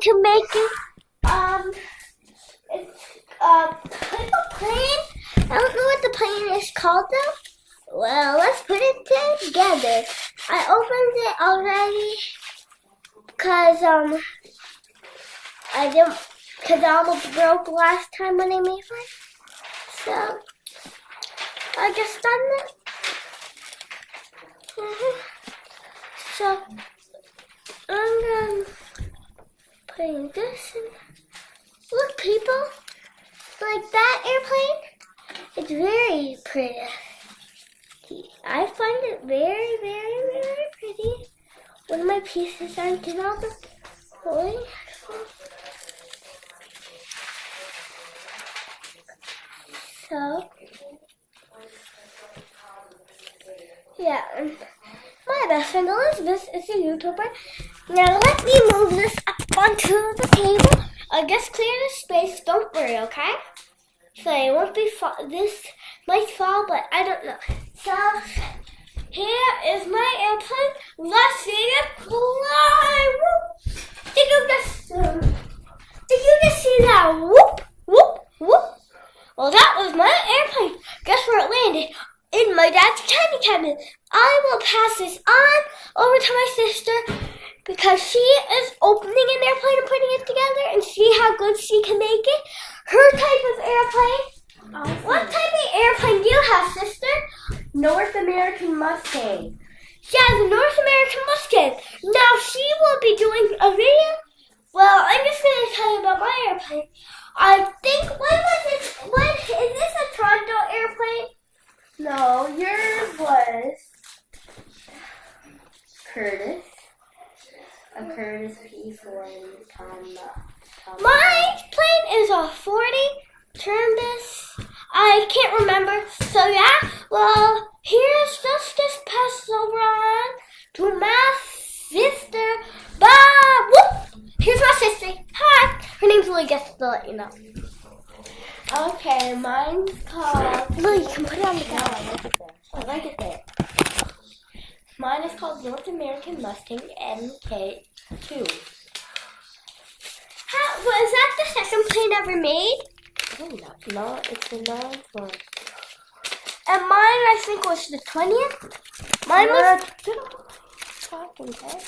going to make it, it's type of plane. I don't know what the plane is called though. Well, let's put it together. I opened it already because I almost broke last time when I made one. So I just done it. So I'm gonna put this in. Look, people, like that airplane. It's very pretty. I find it very, very, very pretty. One of my pieces aren't in all the pulling. So, yeah, my best friend Elizabeth is a YouTuber. Now let me move this up onto the table. I'll just clear the space, don't worry, okay? So it won't be this might fall, but I don't know. So here is my airplane. Let's see it fly. Whoop. Did you just see that? Whoop, whoop, whoop. Well, that was my airplane. Guess where it landed? In my dad's tiny cabin. I will pass this on over to my sister because she is opening an airplane and putting it together and see how good she can make it. Her type of airplane. Awesome. What type of airplane do you have, sister? North American Mustang. She has a North American Mustang. Now she will be doing a video. Well, I'm just going to tell you about my airplane. I think, is this a Toronto airplane? No, yours was Curtis. A Curtis P-40 My plane is a 40 Turnbus. I can't remember. So yeah, well, here's just pass over on to my sister. Bye. Whoop. Here's my sister. Hi. Her name's Lily, just to let you know. Okay, mine's called... Lily, you can put it on the ground. I like it there. Mine is called North American Mustang MK2. Was that the second plane ever made? Oh, no, it's the 9th one. And mine, I think, was the 20th. Mine was... Talking, okay?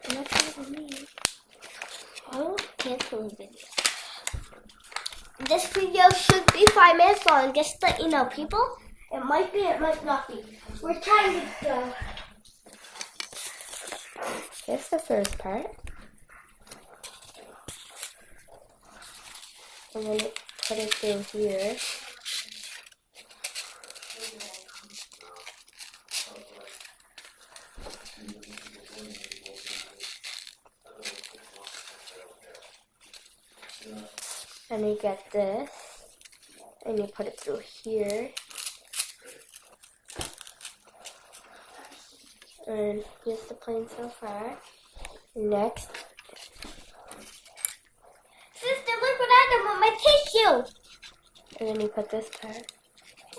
And that's what me. Oh, cancel the video. This video should be 5 minutes long, just to let you know, people. It might be, it might not be. We're trying to go. Here's the first part. I'm going to put it through here. And you get this, and you put it through here. And here's the plane so far. Next. Sister, look what I did with my tissue. And then you put this part.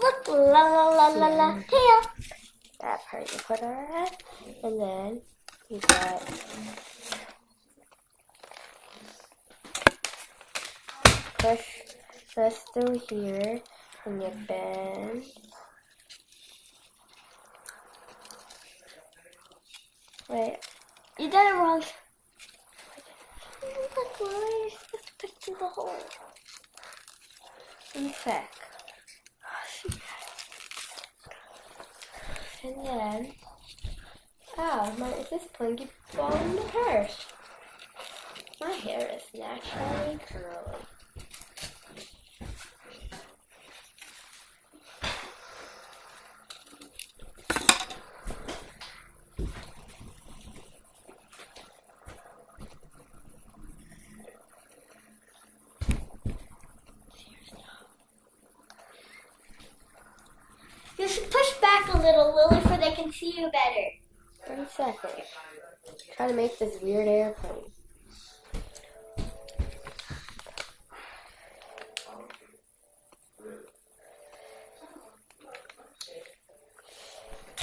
Look, la la la la la. Here. That part you put on. And then you got push this through here, and you bend. Wait, You did it wrong. Look, Lily, you're supposed to put it through the hole. in sec. And then, this plane keeps falling apart. My hair is naturally curly. You should push back a little, Lily, so they can see you better. 1 second. Trying to make this weird airplane.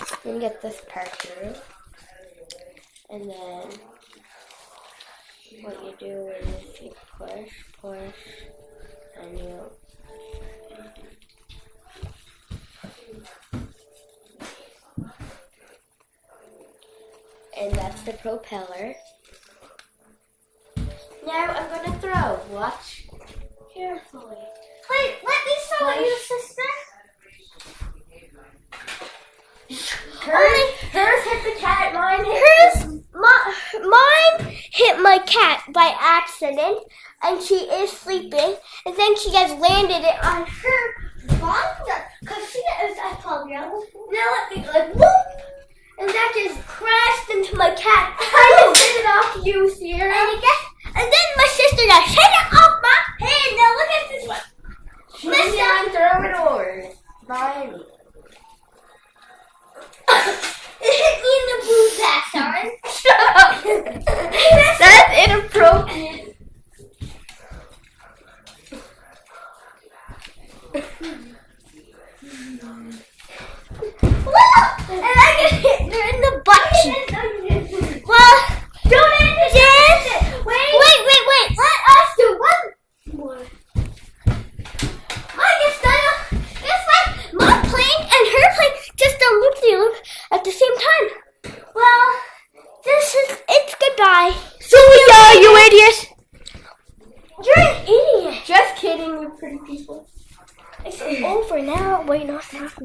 You can get this part through. And then what you do is you push, and you and that's the propeller. Now I'm gonna throw. Watch carefully. Wait, let me show you, sister. Hers hit the cat. Mine hit my cat by accident, and she is sleeping. And then she has landed it on her bottom because she is a 12-year-old. Now let me whoop, and that just crashed into my cat. I just hit it off you, Sierra. And then my sister just hit it off my hand. Now look at this one. She's gonna throw it over. Fine. It hit me in the blue back, son. Shut up. That's inappropriate. Look! And I get hit her in the butt. Well, don't end it. Wait. Let us do one more. I guess like my plane and her plane just don't loop at the same time. Well, it's goodbye. So you idiot. You're an idiot. Just kidding, you pretty people. It's over now. Wait, no, it's not.